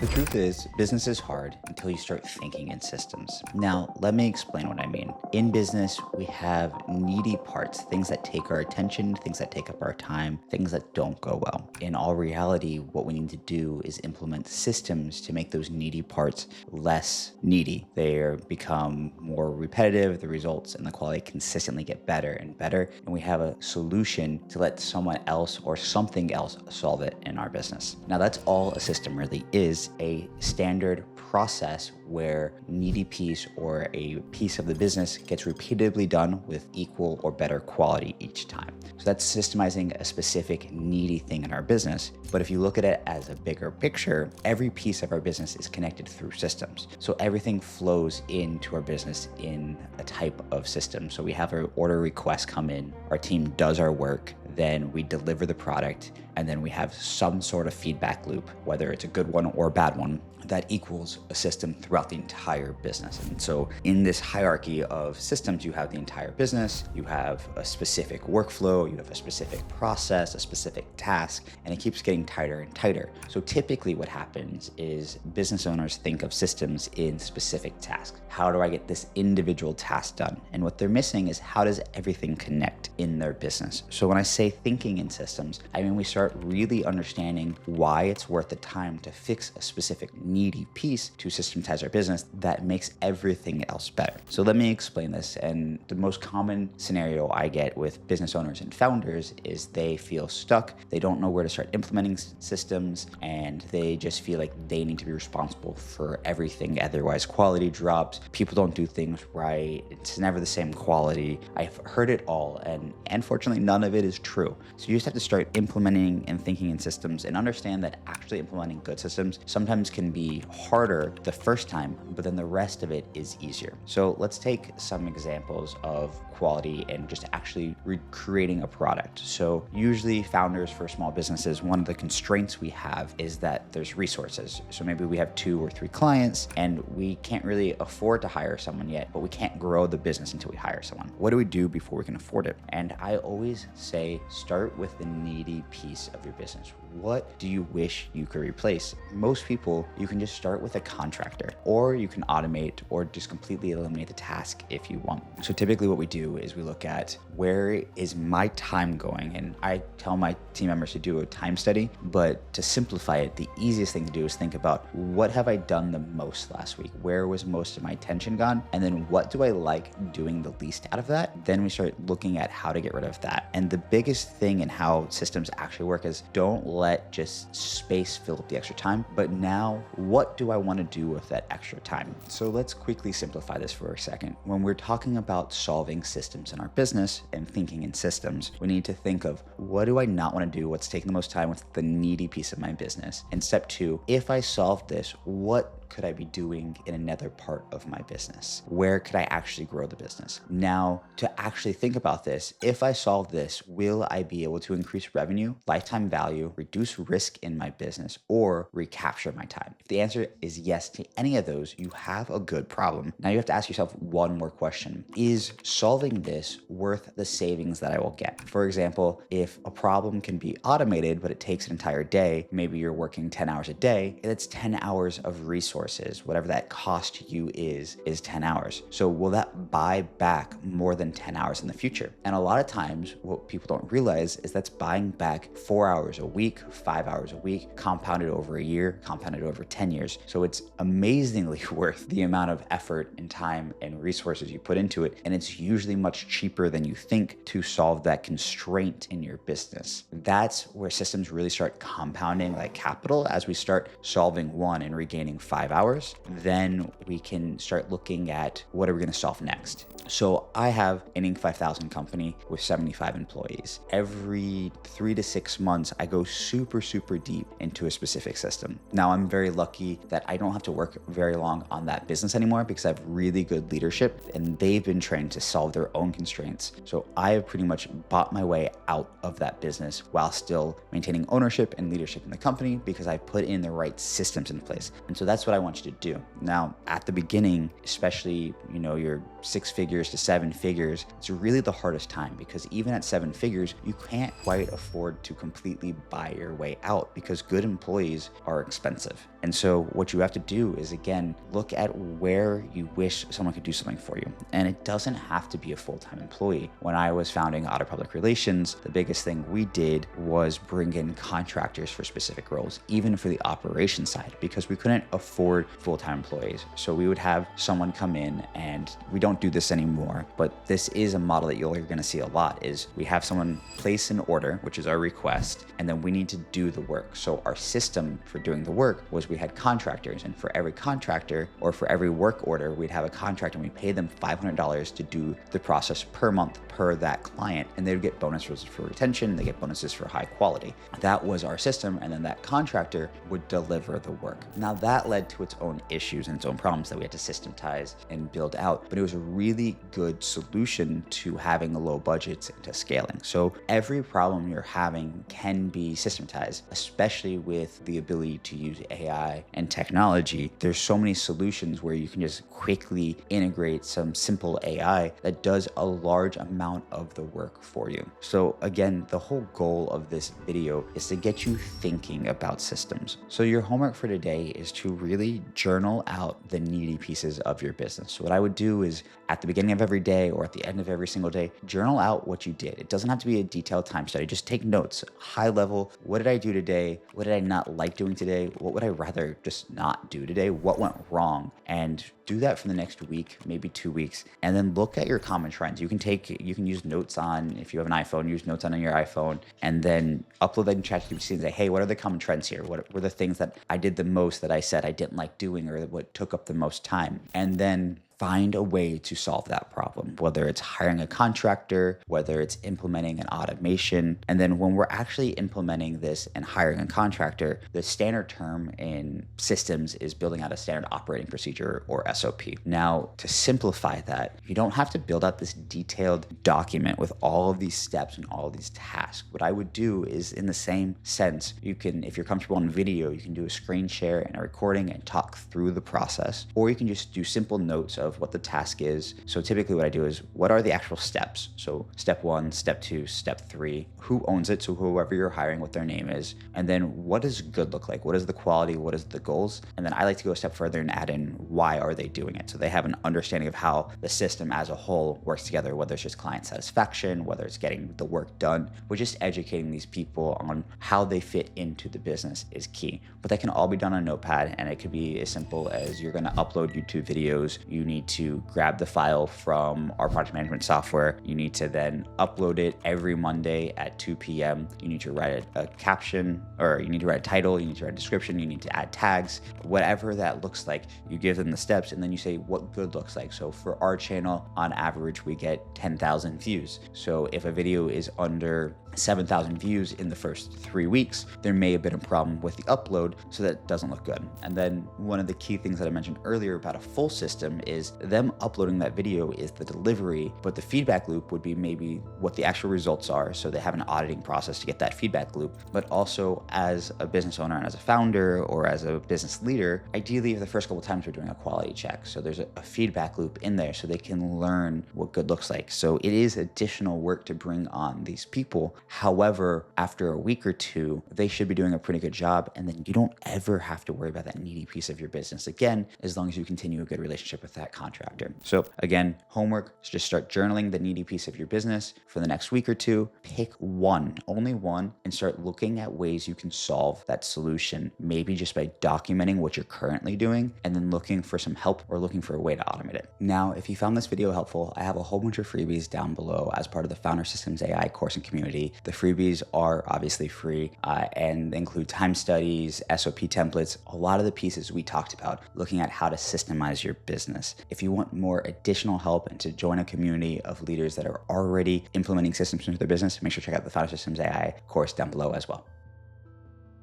The truth is, business is hard until you start thinking in systems. Now, let me explain what I mean. In business, we have needy parts, things that take our attention, things that take up our time, things that don't go well. In all reality, what we need to do is implement systems to make those needy parts less needy. They become more repetitive, the results and the quality consistently get better and better, and we have a solution to let someone else or something else solve it in our business. Now, that's all a system really is, a standard process where needy piece or a piece of the business gets repeatedly done with equal or better quality each time. So that's systemizing a specific needy thing in our business. But if you look at it as a bigger picture, every piece of our business is connected through systems. So everything flows into our business in a type of system. So we have our order requests come in, our team does our work, then we deliver the product, and then we have some sort of feedback loop, whether it's a good one or a bad one, that equals a system throughout the entire business. And so in this hierarchy of systems, you have the entire business, you have a specific workflow, you have a specific process, a specific task, and it keeps getting tighter and tighter. So typically what happens is business owners think of systems in specific tasks. How do I get this individual task done? And what they're missing is how does everything connect in their business? So when I say thinking in systems, I mean we start really understanding why it's worth the time to fix a specific needy piece to systematize our business that makes everything else better. So let me explain this. And the most common scenario I get with business owners and founders is they feel stuck. They don't know where to start implementing systems, and they just feel like they need to be responsible for everything. Otherwise, quality drops. People don't do things right. It's never the same quality. I've heard it all, and unfortunately, none of it is true. So you just have to start implementing and thinking in systems and understand that actually implementing good systems sometimes can be harder the first time, but then the rest of it is easier. So let's take some examples of quality and just actually recreating a product. So usually founders for small businesses, one of the constraints we have is that there's resources. So maybe we have 2 or 3 clients and we can't really afford to hire someone yet, but we can't grow the business until we hire someone. What do we do before we can afford it? And I always say, start with the needy piece of your business. What do you wish you could replace? Most people, you can just start with a contractor, or you can automate or just completely eliminate the task if you want. So typically what we do is we look at where is my time going? And I tell my team members to do a time study, but to simplify it, the easiest thing to do is think about what have I done the most last week? Where was most of my attention gone? And then what do I like doing the least out of that? Then we start looking at how to get rid of that. And the biggest thing in how systems actually work is don't let just space fill up the extra time, but now what do I want to do with that extra time? So let's quickly simplify this for a second. When we're talking about solving systems in our business and thinking in systems, we need to think of what do I not want to do? What's taking the most time? What's the needy piece of my business? And step 2, if I solve this, what could I be doing in another part of my business? Where could I actually grow the business? Now, to actually think about this, if I solve this, will I be able to increase revenue, lifetime value, reduce risk in my business, or recapture my time? If the answer is yes to any of those, you have a good problem. Now you have to ask yourself one more question. Is solving this worth the savings that I will get? For example, if a problem can be automated, but it takes an entire day, maybe you're working 10 hours a day, it's 10 hours of resources. Whatever that cost to you is 10 hours. So will that buy back more than 10 hours in the future? And a lot of times what people don't realize is that's buying back 4 hours a week, 5 hours a week, compounded over a year, compounded over 10 years. So it's amazingly worth the amount of effort and time and resources you put into it. And it's usually much cheaper than you think to solve that constraint in your business. That's where systems really start compounding like capital. As we start solving one and regaining 5 hours, then we can start looking at what are we going to solve next. So I have an Inc. 5000 company with 75 employees. Every 3 to 6 months, I go super deep into a specific system. Now I'm very lucky that I don't have to work very long on that business anymore because I have really good leadership and they've been trained to solve their own constraints. So I have pretty much bought my way out of that business while still maintaining ownership and leadership in the company because I put in the right systems in place. And so that's what what I want you to do. Now, at the beginning, especially, your 6 figures to 7 figures, it's really the hardest time, because even at 7 figures, you can't quite afford to completely buy your way out, because good employees are expensive. And so what you have to do is, again, look at where you wish someone could do something for you. And it doesn't have to be a full-time employee. When I was founding Otter Public Relations, the biggest thing we did was bring in contractors for specific roles, even for the operations side, because we couldn't afford full-time employees. So we would have someone come in, and we don't do this anymore, but this is a model that you're going to see a lot, is we have someone place an order, which is our request, and then we need to do the work. So our system for doing the work was we had contractors, and for every contractor, or for every work order, we'd have a contractor, and we pay them $500 to do the process per month per that client, and they would get bonuses for retention, they get bonuses for high quality. That was our system, and then that contractor would deliver the work. Now that led to its own issues and its own problems that we had to systematize and build out, but it was a really good solution to having low budgets and to scaling. So every problem you're having can be systematized, especially with the ability to use AI and technology. There's so many solutions where you can just quickly integrate some simple AI that does a large amount of the work for you. So again, the whole goal of this video is to get you thinking about systems. So your homework for today is to really journal out the needy pieces of your business. So what I would do is, at the beginning of every day or at the end of every single day, journal out what you did. It doesn't have to be a detailed time study. Just take notes, high level. What did I do today? What did I not like doing today? What would I rather just not do today? What went wrong? And do that for the next week, maybe 2 weeks, and then look at your common trends. You can use notes on, if you have an iPhone, use notes on your iPhone, and then upload that in ChatGPT and say, hey, what are the common trends here? What were the things that I did the most that I said I didn't like doing, or what took up the most time? And then find a way to solve that problem, whether it's hiring a contractor, whether it's implementing an automation. And then when we're actually implementing this and hiring a contractor, the standard term in systems is building out a standard operating procedure, or SOP. Now, to simplify that, you don't have to build out this detailed document with all of these steps and all of these tasks. What I would do is, in the same sense, you can, if you're comfortable on video, you can do a screen share and a recording and talk through the process, or you can just do simple notes of what the task is. So typically what I do is, what are the actual steps? So step 1, step 2, step 3, who owns it? So whoever you're hiring, what their name is. And then what does good look like? What is the quality? What is the goals? And then I like to go a step further and add in, why are they doing it? So they have an understanding of how the system as a whole works together, whether it's just client satisfaction, whether it's getting the work done. We're just educating these people on how they fit into the business is key. But that can all be done on Notepad, and it could be as simple as, you're going to upload YouTube videos. You need to grab the file from our project management software. You need to then upload it every Monday at 2 p.m. You need to write a caption, or you need to write a title, you need to write a description, you need to add tags, whatever that looks like. You give them the steps, and then you say what good looks like. So for our channel, on average, we get 10,000 views. So if a video is under 7,000 views in the first 3 weeks, there may have been a problem with the upload, so that it doesn't look good. And then one of the key things that I mentioned earlier about a full system is, them uploading that video is the delivery, but the feedback loop would be maybe what the actual results are. So they have an auditing process to get that feedback loop. But also, as a business owner and as a founder or as a business leader, ideally the first couple of times we're doing a quality check. So there's a feedback loop in there so they can learn what good looks like. So it is additional work to bring on these people. However, after a week or two, they should be doing a pretty good job, and then you don't ever have to worry about that needy piece of your business again, as long as you continue a good relationship with that contractor. So again, homework is just start journaling the needy piece of your business for the next week or two. Pick one, only one, and start looking at ways you can solve that solution, maybe just by documenting what you're currently doing, and then looking for some help or looking for a way to automate it. Now, if you found this video helpful, I have a whole bunch of freebies down below as part of the Founder Systems AI course and community. The freebies are obviously free and include time studies, SOP templates, a lot of the pieces we talked about, looking at how to systemize your business. If you want more additional help and to join a community of leaders that are already implementing systems into their business, make sure to check out the Founder Systems AI course down below as well.